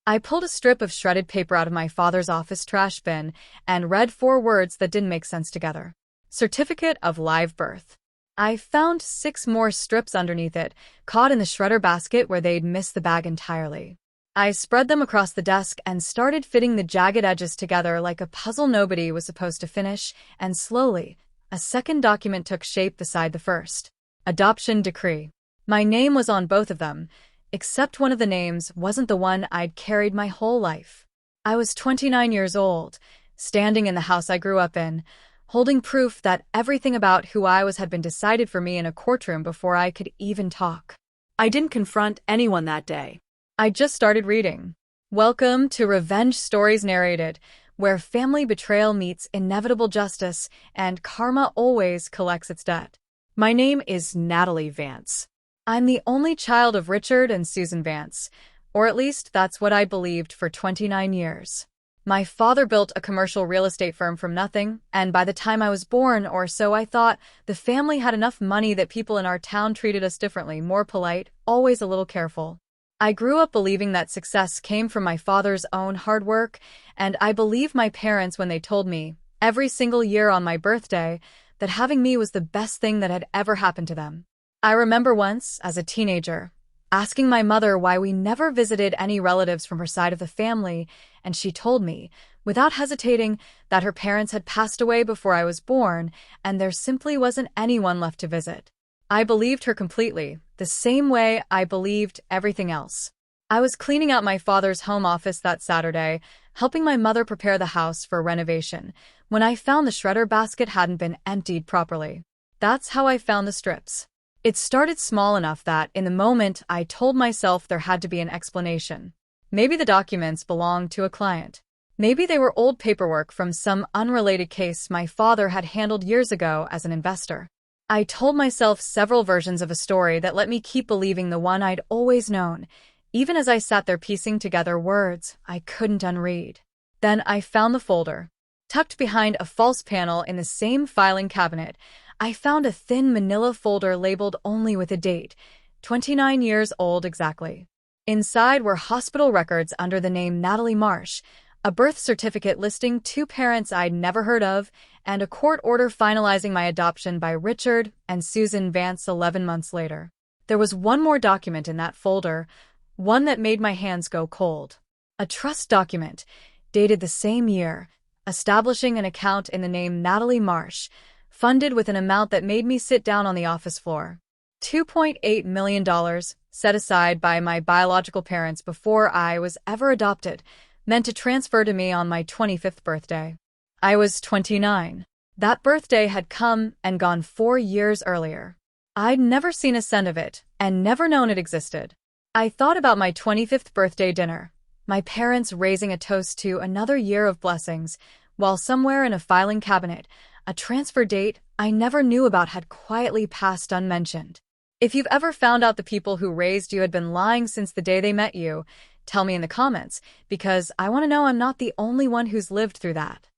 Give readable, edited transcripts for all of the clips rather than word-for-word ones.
I pulled a strip of shredded paper out of my father's office trash bin and read 4 words that didn't make sense together. Certificate of live birth. I found 6 more strips underneath it, caught in the shredder basket where they'd missed the bag entirely. I spread them across the desk and started fitting the jagged edges together like a puzzle nobody was supposed to finish, and slowly, a second document took shape beside the first. Adoption decree. My name was on both of them, except one of the names wasn't the one I'd carried my whole life. I was 29 years old, standing in the house I grew up in, holding proof that everything about who I was had been decided for me in a courtroom before I could even talk. I didn't confront anyone that day. I just started reading. Welcome to Revenge Stories Narrated, where family betrayal meets inevitable justice and karma always collects its debt. My name is Natalie Vance. I'm the only child of Richard and Susan Vance, or at least that's what I believed for 29 years. My father built a commercial real estate firm from nothing, and by the time I was born or so I thought the family had enough money that people in our town treated us differently, more polite, always a little careful. I grew up believing that success came from my father's own hard work, and I believed my parents when they told me, every single year on my birthday, that having me was the best thing that had ever happened to them. I remember once, as a teenager, asking my mother why we never visited any relatives from her side of the family, and she told me, without hesitating, that her parents had passed away before I was born, and there simply wasn't anyone left to visit. I believed her completely, the same way I believed everything else. I was cleaning out my father's home office that Saturday, helping my mother prepare the house for renovation, when I found the shredder basket hadn't been emptied properly. That's how I found the strips. It started small enough that, in the moment, I told myself there had to be an explanation. Maybe the documents belonged to a client. Maybe they were old paperwork from some unrelated case my father had handled years ago as an investor. I told myself several versions of a story that let me keep believing the one I'd always known, even as I sat there piecing together words I couldn't unread. Then I found the folder. Tucked behind a false panel in the same filing cabinet, I found a thin manila folder labeled only with a date, 29 years old exactly. Inside were hospital records under the name Natalie Marsh, a birth certificate listing 2 parents I'd never heard of, and a court order finalizing my adoption by Richard and Susan Vance 11 months later. There was one more document in that folder, one that made my hands go cold. A trust document, dated the same year, establishing an account in the name Natalie Marsh, funded with an amount that made me sit down on the office floor. $2.8 million, set aside by my biological parents before I was ever adopted, meant to transfer to me on my 25th birthday. I was 29. That birthday had come and gone 4 years earlier. I'd never seen a cent of it, and never known it existed. I thought about my 25th birthday dinner, my parents raising a toast to another year of blessings, while somewhere in a filing cabinet, a transfer date I never knew about had quietly passed unmentioned. If you've ever found out the people who raised you had been lying since the day they met you, tell me in the comments, because I want to know I'm not the only one who's lived through that.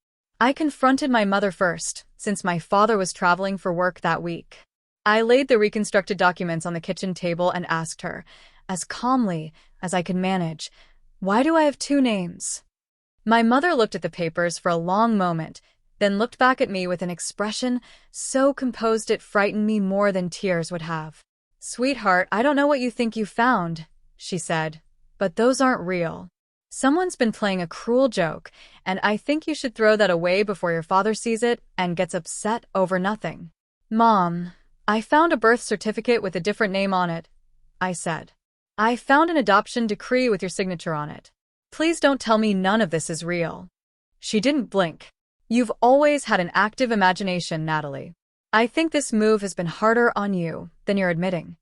I confronted my mother first, since my father was traveling for work that week. I laid the reconstructed documents on the kitchen table and asked her, as calmly as I could manage, "Why do I have 2 names?" My mother looked at the papers for a long moment, then looked back at me with an expression so composed it frightened me more than tears would have. "Sweetheart, I don't know what you think you found," she said, "but those aren't real. Someone's been playing a cruel joke, and I think you should throw that away before your father sees it and gets upset over nothing." "Mom, I found a birth certificate with a different name on it," I said. "I found an adoption decree with your signature on it. Please don't tell me none of this is real." She didn't blink. "You've always had an active imagination, Natalie. I think this move has been harder on you than you're admitting."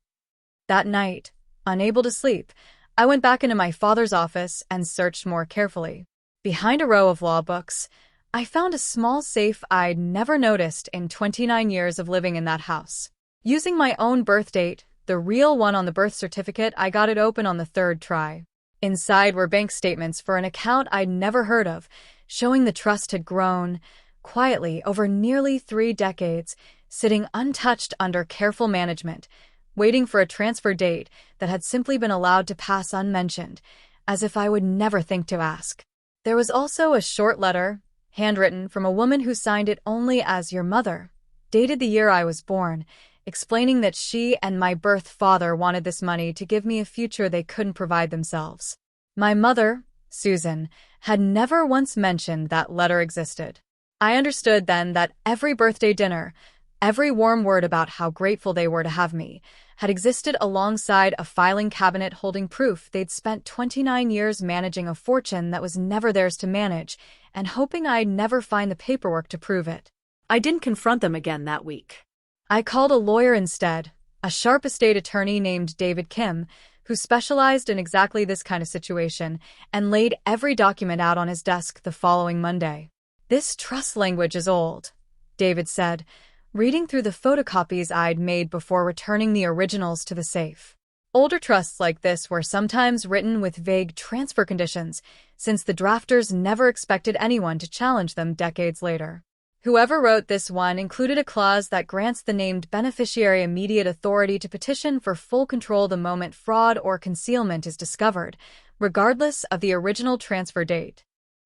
That night, unable to sleep, I went back into my father's office and searched more carefully. Behind a row of law books, I found a small safe I'd never noticed in 29 years of living in that house. Using my own birth date, the real one on the birth certificate, I got it open on the 3rd try. Inside were bank statements for an account I'd never heard of, showing the trust had grown, quietly over nearly 3 decades, sitting untouched under careful management, waiting for a transfer date that had simply been allowed to pass unmentioned, as if I would never think to ask. There was also a short letter, handwritten from a woman who signed it only as your mother, dated the year I was born, explaining that she and my birth father wanted this money to give me a future they couldn't provide themselves. My mother, Susan, had never once mentioned that letter existed. I understood then that every birthday dinner, every warm word about how grateful they were to have me, had existed alongside a filing cabinet holding proof they'd spent 29 years managing a fortune that was never theirs to manage, and hoping I'd never find the paperwork to prove it. I didn't confront them again that week. I called a lawyer instead, a sharp estate attorney named David Kim, who specialized in exactly this kind of situation, and laid every document out on his desk the following Monday. "This trust language is old," David said, reading through the photocopies I'd made before returning the originals to the safe. Older trusts like this were sometimes written with vague transfer conditions, since the drafters never expected anyone to challenge them decades later. Whoever wrote this one included a clause that grants the named beneficiary immediate authority to petition for full control the moment fraud or concealment is discovered, regardless of the original transfer date.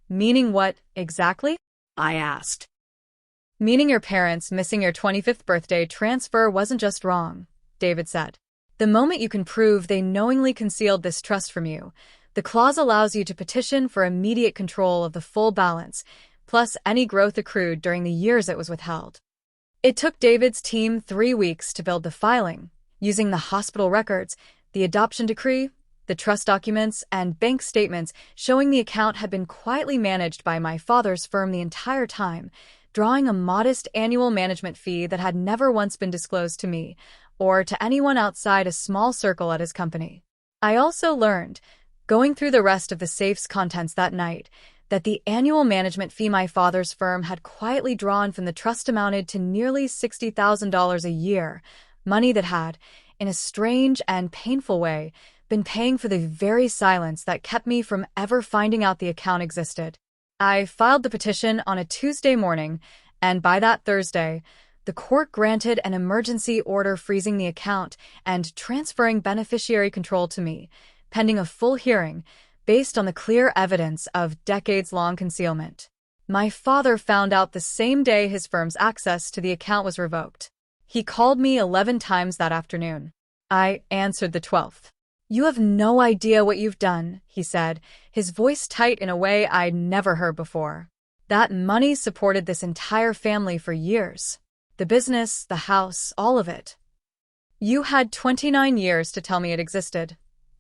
Meaning what, exactly? I asked. Meaning your parents missing your 25th birthday transfer wasn't just wrong, David said. The moment you can prove they knowingly concealed this trust from you, the clause allows you to petition for immediate control of the full balance, plus any growth accrued during the years it was withheld. It took David's team 3 weeks to build the filing, using the hospital records, the adoption decree, the trust documents, and bank statements showing the account had been quietly managed by my father's firm the entire time, drawing a modest annual management fee that had never once been disclosed to me, or to anyone outside a small circle at his company. I also learned, going through the rest of the safe's contents that night, that the annual management fee my father's firm had quietly drawn from the trust amounted to nearly $60,000 a year, money that had, in a strange and painful way, been paying for the very silence that kept me from ever finding out the account existed. I filed the petition on a Tuesday morning, and by that Thursday, the court granted an emergency order freezing the account and transferring beneficiary control to me, pending a full hearing, based on the clear evidence of decades-long concealment. My father found out the same day his firm's access to the account was revoked. He called me 11 times that afternoon. I answered the 12th. "You have no idea what you've done," he said, his voice tight in a way I'd never heard before. "That money supported this entire family for years. The business, the house, all of it. You had 29 years to tell me it existed,"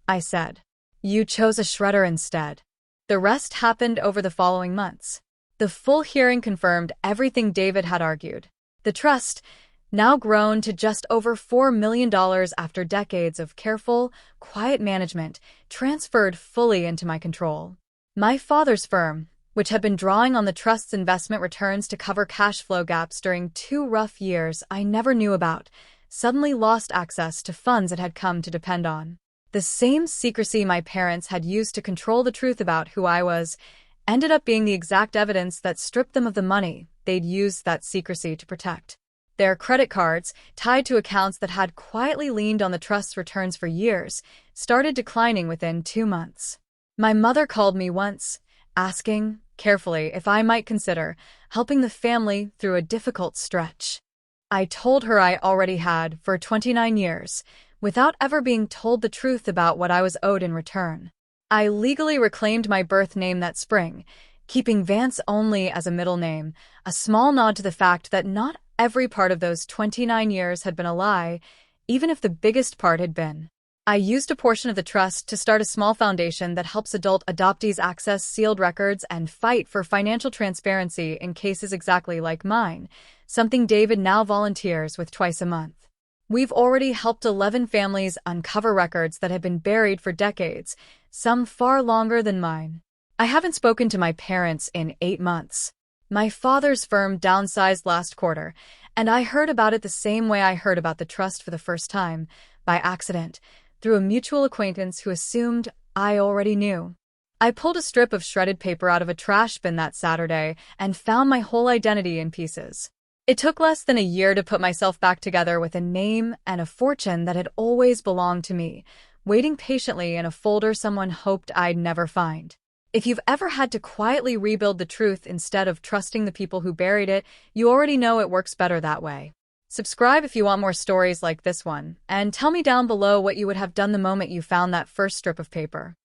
I said. "You chose a shredder instead." The rest happened over the following months. The full hearing confirmed everything David had argued. The trust, now grown to just over $4 million after decades of careful, quiet management, transferred fully into my control. My father's firm, which had been drawing on the trust's investment returns to cover cash flow gaps during 2 rough years I never knew about, suddenly lost access to funds it had come to depend on. The same secrecy my parents had used to control the truth about who I was ended up being the exact evidence that stripped them of the money they'd used that secrecy to protect. Their credit cards, tied to accounts that had quietly leaned on the trust's returns for years, started declining within 2 months. My mother called me once, asking, carefully, if I might consider helping the family through a difficult stretch. I told her I already had for 29 years, without ever being told the truth about what I was owed in return. I legally reclaimed my birth name that spring, keeping Vance only as a middle name, a small nod to the fact that not every part of those 29 years had been a lie, even if the biggest part had been. I used a portion of the trust to start a small foundation that helps adult adoptees access sealed records and fight for financial transparency in cases exactly like mine, something David now volunteers with twice a month. We've already helped 11 families uncover records that have been buried for decades, some far longer than mine. I haven't spoken to my parents in 8 months. My father's firm downsized last quarter, and I heard about it the same way I heard about the trust for the first time, by accident, through a mutual acquaintance who assumed I already knew. I pulled a strip of shredded paper out of a trash bin that Saturday and found my whole identity in pieces. It took less than a year to put myself back together with a name and a fortune that had always belonged to me, waiting patiently in a folder someone hoped I'd never find. If you've ever had to quietly rebuild the truth instead of trusting the people who buried it, you already know it works better that way. Subscribe if you want more stories like this one, and tell me down below what you would have done the moment you found that first strip of paper.